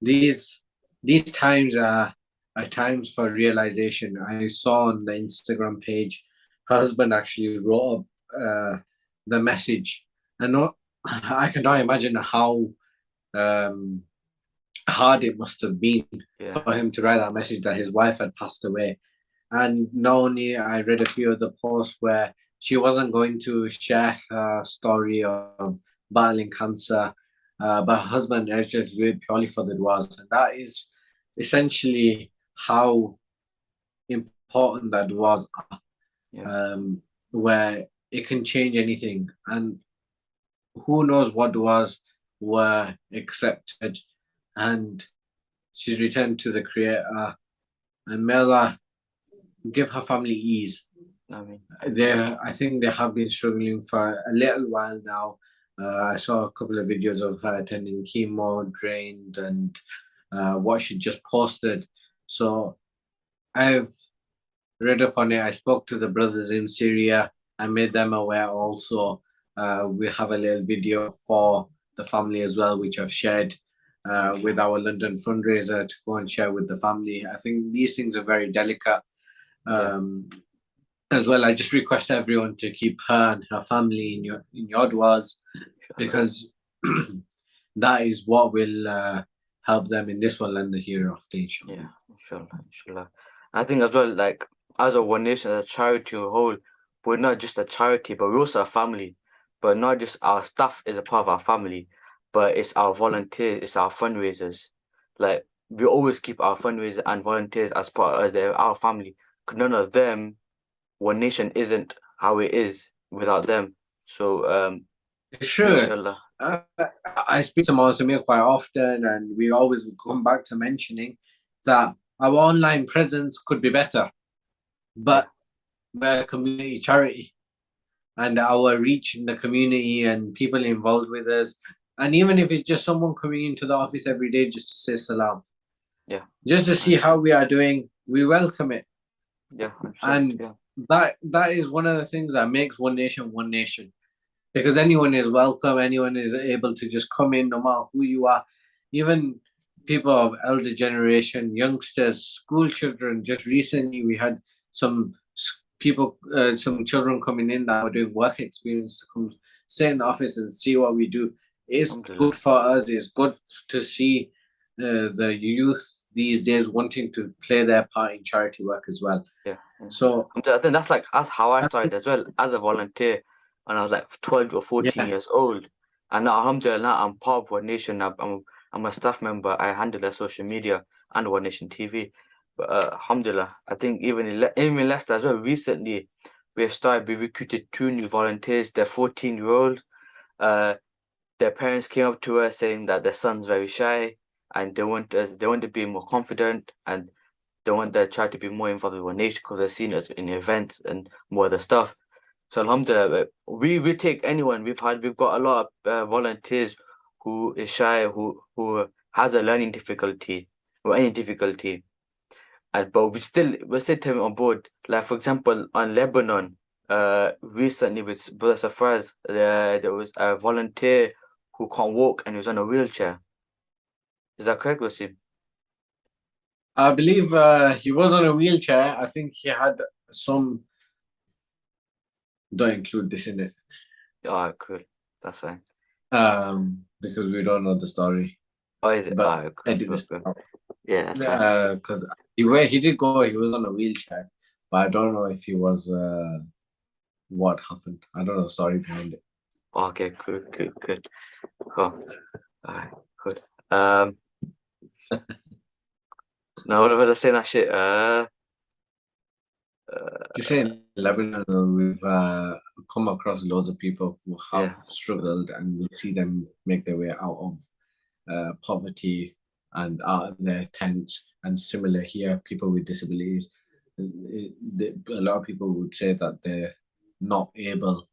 these times are times for realization. I saw on the Instagram page, her husband actually wrote up the message, and not, I cannot imagine how um, hard it must have been yeah, for him to write that message that his wife had passed away. And not only I read a few of the posts where she wasn't going to share her story of battling cancer, but her husband has just do it purely for the duas, and that is essentially how important that duas are, yeah, where it can change anything. And who knows what duas were accepted, and she's returned to the Creator. And may Allah give her family ease. I mean, I think they have been struggling for a little while now. I saw a couple of videos of her attending chemo, drained, and what she just posted. So I've read up on it. I spoke to the brothers in Syria. I made them aware also. We have a little video for the family as well, which I've shared okay, with our London fundraiser to go and share with the family. I think these things are very delicate. yeah, Um, as well, I just request everyone to keep her and her family in your duas, inshallah. because that is what will help them in this one and the hereafter, Yeah, inshallah. inshallah, inshallah. I think as well, like as a One Nation, as a charity as a whole, we're not just a charity, but we're also a family. But not just our staff is a part of our family, but it's our volunteers, it's our fundraisers. Like we always keep our fundraisers and volunteers as part of our family. 'Cause none of them, One Nation isn't how it is without them. So Sure. inshallah, Uh, I speak to Samir quite often, and we always come back to mentioning that our online presence could be better, yeah, but we're a community charity, and our reach in the community and people involved with us, and even if it's just someone coming into the office every day just to say salam, yeah, just to see how 100%. we are doing, we welcome it. Yeah, 100%. And Yeah, that is one of the things that makes one nation, because anyone is welcome, anyone is able to just come in no matter who you are, even people of elder generation, youngsters, school children. Just recently we had some people, some children coming in that were doing work experience to come sit in the office and see what we do. It's good alhamdulillah. for us, it's good to see the youth these days wanting to play their part in charity work as well. Yeah, yeah. So I think that's how I started as well as a volunteer when I was like 12 or 14 yeah, years old. And now, alhamdulillah, now I'm part of One Nation. I'm a staff member. I handle their social media and One Nation TV. But alhamdulillah, I think even in Leicester as well, recently we recruited two new volunteers. They're 14-year-old. Uh, their parents came up to us saying that their son's very shy and they want to be more confident and they want to try to be more involved with One Nation because they're seen as in events and more other stuff. So Alhamdulillah, we take anyone. We've got a lot of volunteers who is shy, who has a learning difficulty or any difficulty, and but we still take him on board. Like for example, on Lebanon, recently with Brother Safraz, there was a volunteer who can't walk and he was on a wheelchair. Is that correct, Wasim? I believe he was on a wheelchair. I think he had some. Don't include this in it, Oh, cool. That's fine. because we don't know the story. Oh, is it? But Oh, cool, edit cool, this cool. out. Yeah, that's fine. Because he did go, he was on a wheelchair, but I don't know if he was. What happened? I don't know the story behind it. Okay, cool, cool, cool. Cool. Alright, good. Um, now what was I saying that shit? Just say in Lebanon, we've come across loads of people who have Yeah, struggled, and we see them make their way out of poverty and out of their tents. And similar here, people with disabilities. A lot of people would say that they're not able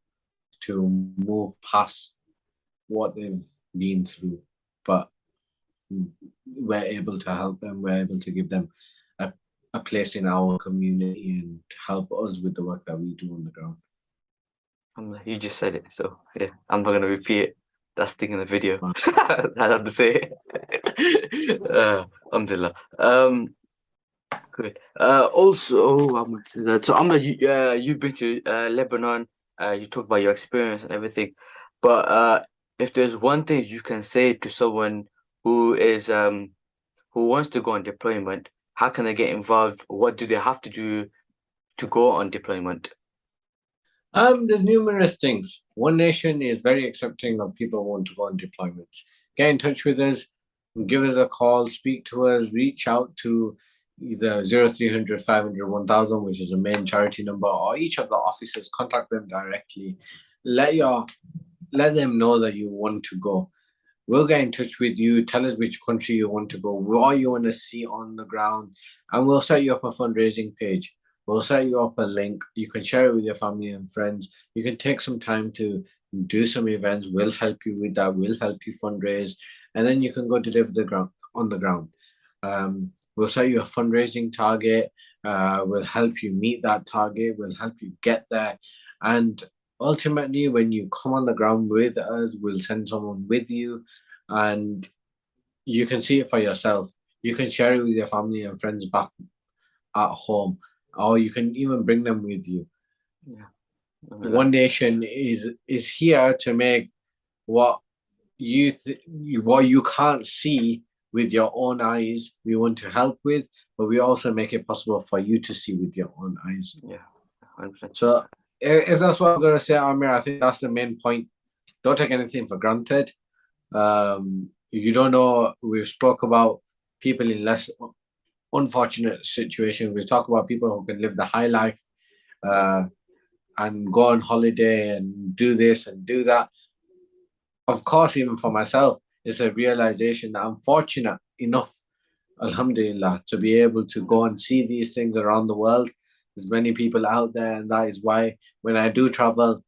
to move past what they've been through, but we're able to help them. We're able to give them a, a place in our community and help us with the work that we do on the ground. you just said it, so yeah, I'm not gonna repeat it. That's the thing in the video. I have to say it. Alhamdulillah. Good. Also, how much is that? So, Amna, you've been to Lebanon. You talked about your experience and everything, but if there's one thing you can say to someone who is who wants to go on deployment, how can they get involved? What do they have to do to go on deployment? There's numerous things. One Nation is very accepting of people who want to go on deployments. Get in touch with us, give us a call, speak to us, reach out to either 0300 500 1000, which is the main charity number, or each of the officers. Contact them directly. Let your let them know that you want to go. We'll get in touch with you. Tell us which country you want to go, what you want to see on the ground, and we'll set you up a fundraising page. We'll set you up a link. You can share it with your family and friends. You can take some time to do some events. We'll help you with that. We'll help you fundraise, and then you can go deliver the ground on the ground. We'll set you a fundraising target. We'll help you meet that target. We'll help you get there, and ultimately, when you come on the ground with us, we'll send someone with you, and you can see it for yourself. You can share it with your family and friends back at home, or you can even bring them with you. Yeah, One alhamdulillah. Nation is here to make what what you can't see with your own eyes. We want to help with, but we also make it possible for you to see with your own eyes. Yeah, 100%. So if that's what I'm gonna say, Amir, I think that's the main point. Don't take anything for granted. You don't know. We've spoke about people in less unfortunate situations. We talk about people who can live the high life, uh, and go on holiday and do this and do that. Of course, even for myself, it's a realization that I'm fortunate enough, Alhamdulillah, to be able to go and see these things around the world. There's many people out there, and that is why when I do travel,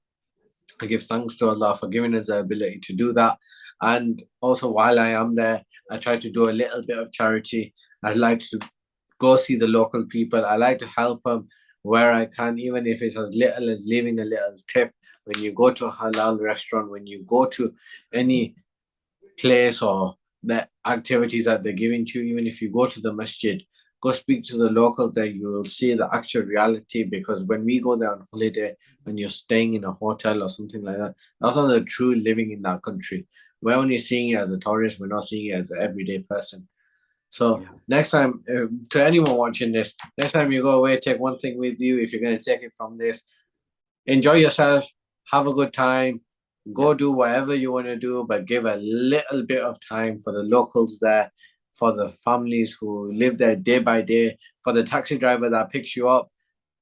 I give thanks to Allah for giving us the ability to do that. And also, while I am there, I try to do a little bit of charity. I'd like to go see the local people. I like to help them where I can, even if it's as little as leaving a little tip. When you go to a halal restaurant, when you go to any place or the activities that they're giving to you, even if you go to the masjid, go speak to the local there, you will see the actual reality. Because when we go there on holiday and you're staying in a hotel or something like that, that's not the true living in that country. We're only seeing it as a tourist, we're not seeing it as an everyday person. So Yeah, next time, to anyone watching this, next time you go away, take one thing with you. If you're going to take it from this, enjoy yourself, have a good time, yeah, go do whatever you want to do, but give a little bit of time for the locals there, for the families who live there day by day, for the taxi driver that picks you up.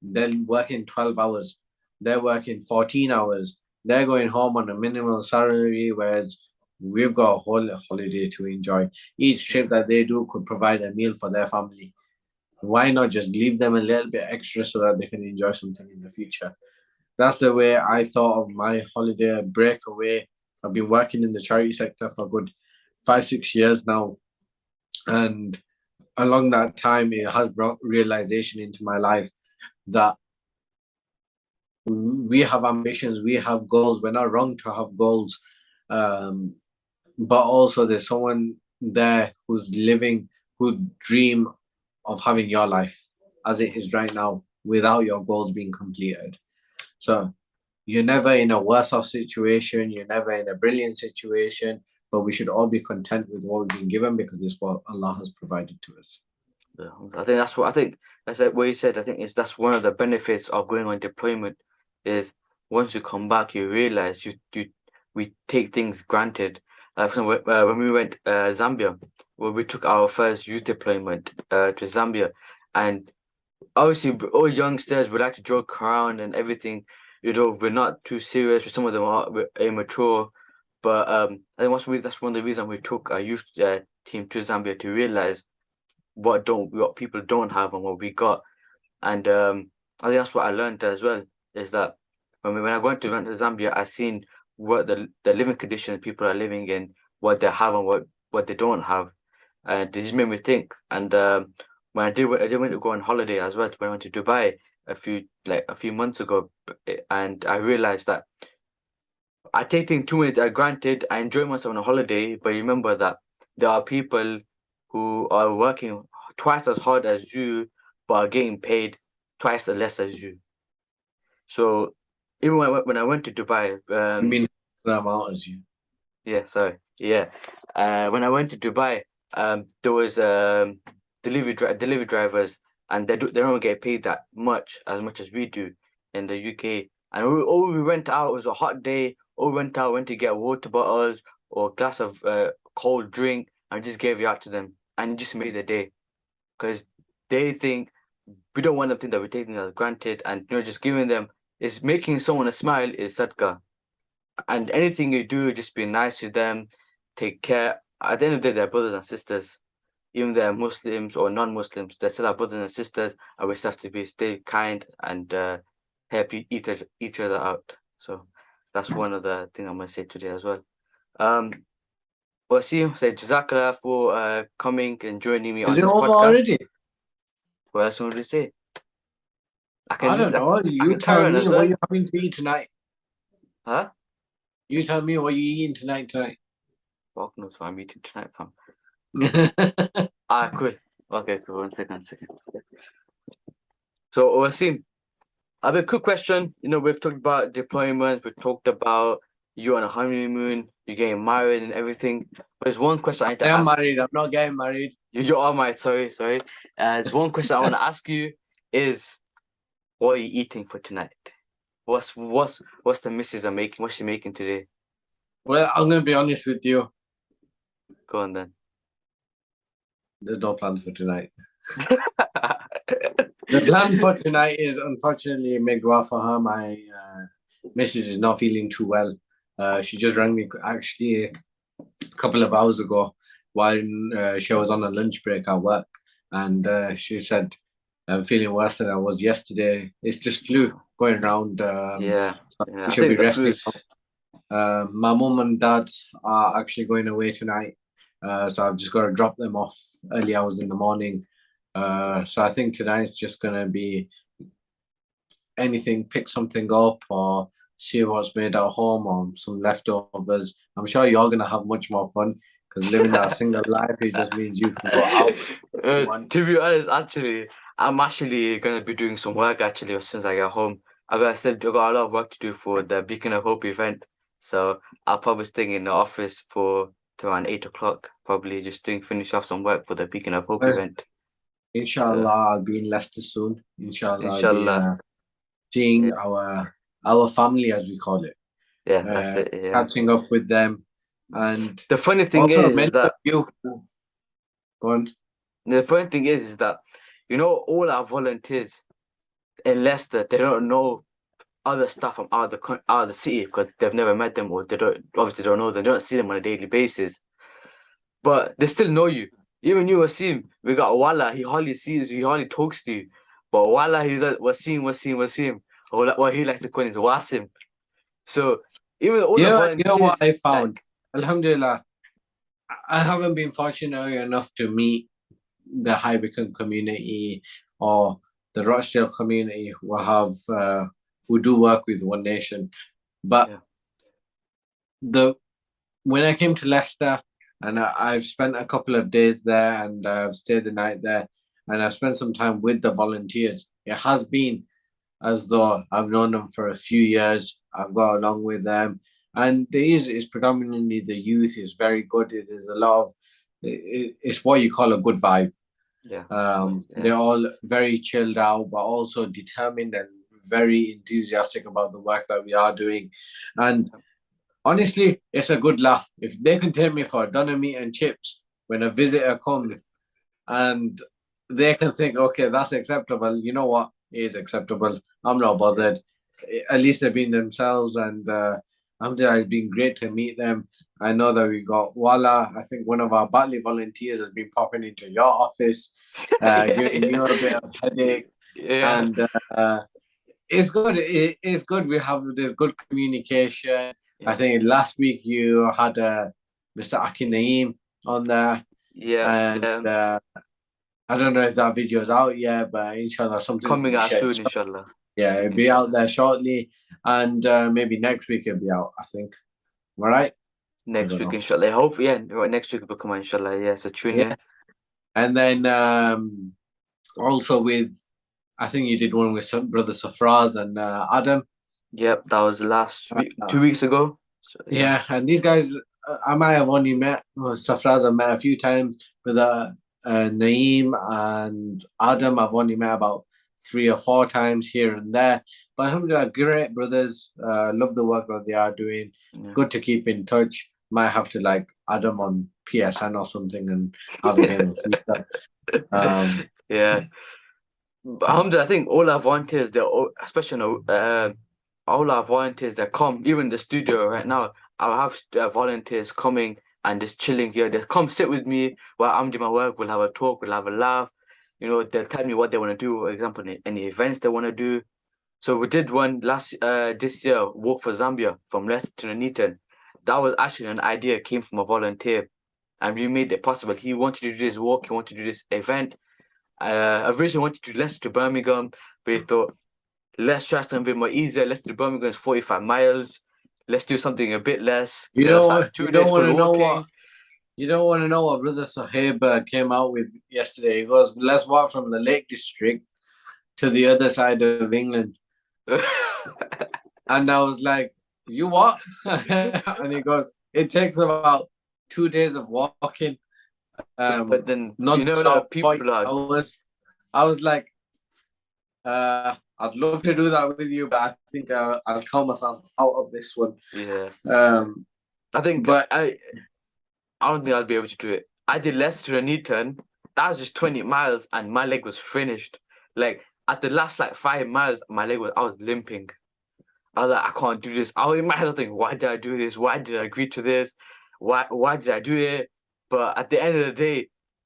They're working 12 hours, they're working 14 hours, they're going home on a minimal salary, whereas we've got a whole holiday to enjoy. Each trip yeah, that they do could provide a meal for their family. Why not just leave them a little bit extra so that they can enjoy something in the future? that's the way I thought of my holiday breakaway. I've been working in the charity sector for a good 5, 6 years now, and along that time, it has brought realization into my life that we have ambitions, we have goals. We're not wrong to have goals, um, but also there's someone there who's living, who dream of having your life as it is right now without your goals being completed. So you're never in a worse off situation, you're never in a brilliant situation, but we should all be content with what we've been given because it's what Allah has provided to us. Yeah, I think that's what I think. That's like what you said. I think is that's one of the benefits of going on deployment. Is once you come back, you realize we take things granted. For example, when we went Zambia, when we took our first youth deployment to Zambia, and obviously all youngsters would like to joke around and everything. We're not too serious. Some of them are we're immature, but I think that's one of the reasons we took our youth team to Zambia to realize what people don't have and what we got. And I think that's what I learned as well is that when I went to Zambia, I seen what the living conditions people are living in, what they have and what they don't have. And it just made me think. And when I did want to go on holiday as well. When I went to Dubai a few months ago, and I realized that I take things too much granted. I enjoy myself on a holiday, but remember that there are people who are working twice as hard as you, but are getting paid twice as less as you. So even when I went to Dubai, You mean the amount as you? yeah, sorry, yeah, when I went to Dubai, there was delivery drivers, and they don't get paid that much as we do in the UK. And all we went out, it was a hot day. All we went to get water bottles or a glass of cold drink, and just gave it out to them, and it just made the day because they think we don't want them to think that we're taking it as granted, and just giving them is making someone a smile is sadka. And anything you do, just be nice to them, take care. At the end of the day, they're brothers and sisters. Even they're Muslims or non-Muslims, they're still our brothers and sisters, and we still have to be stay kind and help each other out. So that's one of the things I'm gonna say today as well. Um, Wasim said Jazakallah for coming and joining me Is on it this over podcast. already? What else would you say? I don't know. I You can carry tell on me as what well. you're having to eat tonight. Huh? You tell me what you're eating tonight. Fuck knows what I'm eating tonight, fam. Tonight. Ah, cool. Okay, cool. One second. So, Wasim, I have a quick question. We've talked about deployment, we've talked about you on a honeymoon, you're getting married and everything. But there's one question I need I to am ask. married. I'm not getting married. You are married, sorry. There's one question I want to ask you is what are you eating for tonight? What's the missus are making? What's she making today? Well, I'm gonna be honest with you. Go on then. There's no plans for tonight. The plan for tonight is unfortunately make dua for her. My missus is not feeling too well. She just rang me actually a couple of hours ago while she was on a lunch break at work, and she said, "I'm feeling worse than I was yesterday. It's just flu going around. Yeah, So yeah. we I should be think the resting." flu's My mum and dad are actually going away tonight, so I've just got to drop them off early hours in the morning. So I think tonight's just gonna be anything, pick something up or see what's made at home or some leftovers. I'm sure you're gonna have much more fun because living that single life, it just means you can go out if you want. To be honest, actually, I'm actually gonna be doing some work actually as soon as I get home. I got a lot of work to do for the Beacon of Hope event, so I'll probably stay in the office for to around 8 o'clock, probably just finish off some work for the Beacon of Hope Well, event. So inshallah, I'll be in Leicester soon. Inshallah, I'll be inshallah, seeing yeah, our family as we call it, yeah, that's it. Yeah. catching up with them, and The funny thing also is many of that you. Go on. the funny thing is that all our volunteers in Leicester they don't know other stuff from out of the city because they've never met them or they don't know them. They don't see them on a daily basis, but they still know you. Even you, Wasim, we got Walla. He hardly sees you. He hardly talks to you, but Walla, he's like Wasim. or what he likes to call is Wasim. So even all the You know what volunteers, I found? like, Alhamdulillah, I haven't been fortunate enough to meet the High Wycombe community or the Rochdale community who do work with One Nation. But yeah, the when I came to Leicester and I've spent a couple of days there and I've stayed the night there and I've spent some time with the volunteers. It has been as though I've known them for a few years. I've got along with them, and it's predominantly the youth. Is very good. It is a lot of it's what you call a good vibe. yeah, yeah, They're all very chilled out, but also determined and very enthusiastic about the work that we are doing. And honestly, it's a good laugh. If they can take me for a doner meat and chips when a visitor comes, and they can think, okay, that's acceptable. You know what? It is acceptable. I'm not yeah, bothered. At least they've been themselves, and alhamdulillah, it's been great to meet them. I know that we got Wala. I think one of our Batley volunteers has been popping into your office, yeah, giving yeah, you a bit of headache, yeah, and it's good. It's good. There's good communication. I yeah, think last week you had Mr. Aki Naeem on there, yeah, and yeah. I don't know if that video is out yet, but inshallah, something will Coming be out shared. soon, inshallah, Yeah, it'll be out inshallah. there shortly, and maybe next week it'll be out. I think. All right. I Next don't week, know. inshallah. Hopefully, yeah, right, next week will come out, inshallah. Yeah, so tune Yeah, in. and then also with I think you did one with some brother Safraz and Adam. Yep, that was last week, Uh, 2 weeks ago. So yeah, Yeah, and these guys, I might have only met Safraz. I met a few times with Naeem and Adam. I've only met about 3 or 4 times here and there. But alhamdulillah, great brothers. Love the work that they are doing. yeah, Good to keep in touch. Might have to like add them on PSN or something and have a game of FIFA. Um, yeah. But alhamdulillah, I think all our volunteers, especially all our volunteers that come, even the studio right now, I'll have volunteers coming and just chilling here. They come sit with me while I'm doing my work. We'll have a talk, we'll have a laugh. You know, they'll tell me what they want to do. For example, any events they want to do. So we did one this year, Walk for Zambia from Leicester to Nuneaton. That was actually an idea came from a volunteer, and we made it possible. He wanted to do this walk, he wanted to do this event. I originally wanted to do Leicester to Birmingham, but we thought let's try something a bit more easier. Leicester to Birmingham is 45 miles. Let's do something a bit less. you Let's know, start you 2 days don't want full to know what walking. you don't want to know what Brother Sahib came out with yesterday. He goes, "Let's walk from the Lake District to the other side of England." And I was like, "You what?" And he goes, "It takes about 2 days of walking, But then you know non-stop, that 40 people are hours." I was like, "I'd love to do that with you, but I think I'll count myself out of this one." yeah. Um, I think but I don't think I'll be able to do it. I did Leicester to Nuneaton. That was just 20 miles and my leg was finished. Like at the last like 5 miles, I was limping. I was like, I can't do this. I was in my head I was thinking, why did I do this? Why did I agree to this? Why did I do it? But at the end of the day,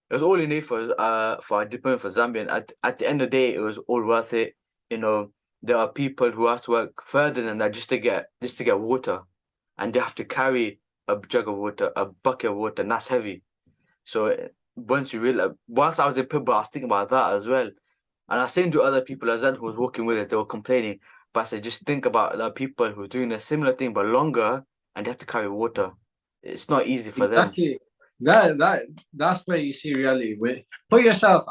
it was all in it for a deployment for Zambia. And at the end of the day, it was all worth it. You know, there are people who have to work further than that just to get water, and they have to carry a jug of water, a bucket of water, and that's heavy. So once you realize, once I was in Pimba, I was thinking about that as well. And I was saying to other people as well who was working with it, they were complaining. But I said, just think about the people who are doing a similar thing but longer and they have to carry water. It's not easy for them. exactly that's where you see reality. Put yourself.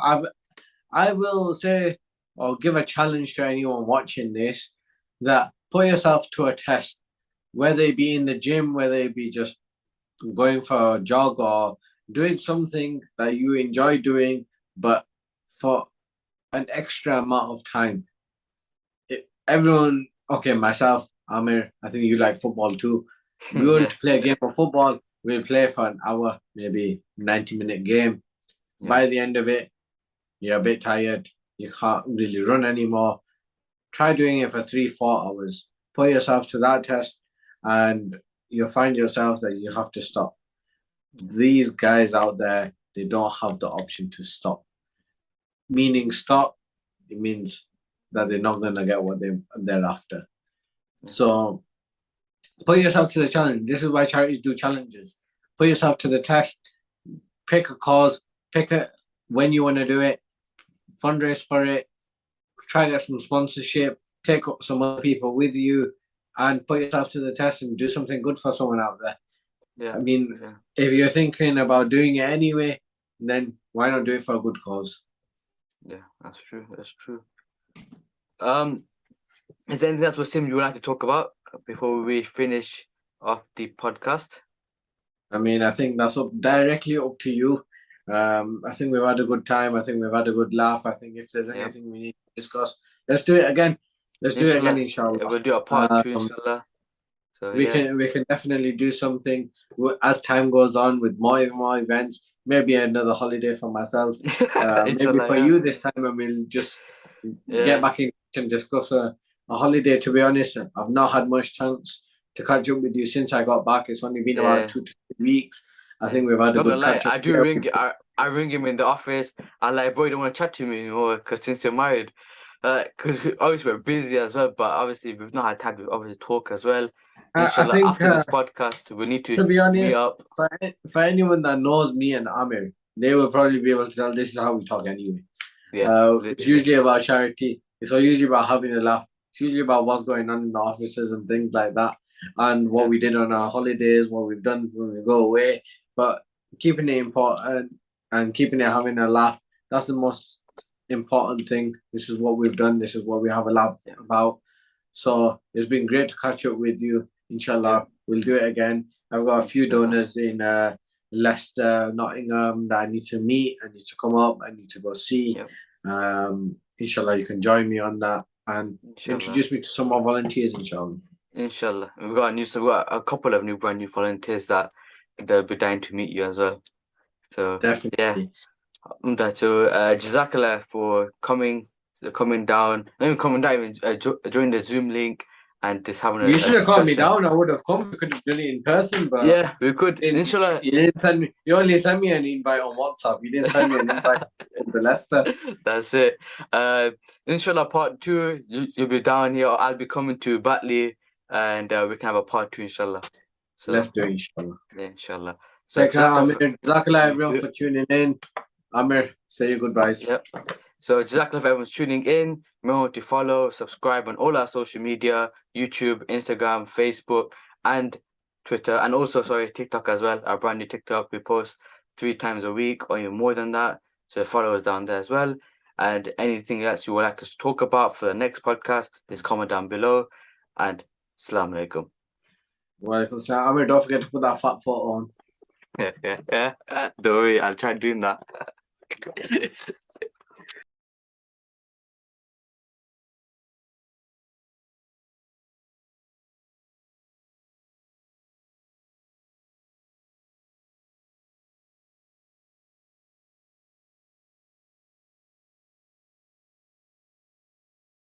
I will say or give a challenge to anyone watching this that put yourself to a test, whether it be in the gym, whether it be just going for a jog or doing something that you enjoy doing, but for an extra amount of time. Everyone, okay, myself, Amir, I think you like football too. We want Yeah, to play a game of football. We'll play for an hour, maybe 90-minute game. yeah, By the end of it, you're a bit tired. You can't really run anymore. Try doing it for 3, 4 hours. Put yourself to that test, and you'll find yourself that you have to stop. These guys out there, they don't have the option to stop. Meaning stop, it means that they're not gonna get what they're after. So put yourself to the challenge. This is why charities do challenges. Put yourself to the test. Pick a cause. Pick a when you want to do it. Fundraise for it. Try to get some sponsorship. Take some other people with you, and put yourself to the test and do something good for someone out there. Yeah. I mean, Yeah. if you're thinking about doing it anyway, then why not do it for a good cause? Yeah, that's true. That's true. Is there anything else, Wasim, you would like to talk about before we finish off the podcast? I mean, I think that's directly up to you. I think we've had a good time. I think we've had a good laugh. I think if there's Yeah. anything we need to discuss, let's do it again. Let's do it again, Inshallah. inshallah. We'll do a part two, inshallah. So We yeah. can definitely do something as time goes on with more events. Maybe another holiday for myself. Maybe Inshallah, for yeah. you this time, and we'll just get Yeah. back in and discuss a holiday. To be honest, I've not had much chance to catch up with you since I got back. It's only been about Yeah. 2 to 3 weeks. I Yeah. think we've had a Not gonna good lie, catch up. I do ring. I ring him in the office. I'm like, boy, you don't want to chat to me anymore because since you're married, because obviously we're busy as well. But obviously we've not had time to obviously talk as well. I Inshallah, think, after this podcast, we need to to be meet honest, up. for anyone that knows me and Amir, they will probably be able to tell this is how we talk anyway. Yeah, It's literally. usually about charity. It's usually about having a laugh. It's usually about what's going on in the offices and things like that, and what Yeah, we did on our holidays, what we've done when we go away. But keeping it important and keeping it having a laugh, that's the most important thing. This is what we've done. This is what we have a laugh yeah, about. So it's been great to catch up with you. yeah. Inshallah, we'll do it again. I've got a few Inshallah. donors in Leicester, Nottingham that I need to meet. I need to come up. I need to go see. Yeah, Inshallah, you can join me on that and inshallah. introduce me to some more volunteers, inshallah. Inshallah. We've got a couple of brand new volunteers that they'll be dying to meet you as well. So yeah. Definitely. So Jazakallah for coming down, not even coming down, even joining the Zoom link and just having You a should have called me discussion. down. I would have come. We could have done it in person, but Yeah, we could. Inshallah. you didn't send me. You only sent me an invite on WhatsApp. You didn't send me an invite to Leicester. That's it. Inshallah, part two, you'll be down here. I'll be coming to Batley, and we can have a part two, inshallah. So Let's do it, inshallah. yeah, inshallah. So Take care, Jazakallah. Amir. Jazakallah, You everyone, too. for tuning in. Amir, say your goodbyes. Yep. So Jazakallah for everyone's tuning in. Remember to follow, subscribe on all our social media, YouTube, Instagram, Facebook, and Twitter, and also TikTok as well. Our brand new TikTok. We post 3 times a week or even more than that. So follow us down there as well. And anything else you would like us to talk about for the next podcast, just comment down below. And Assalamu alaikum. Walaikum salam. Amir, don't forget to put that fat photo on. Yeah. Don't worry, I'll try doing that.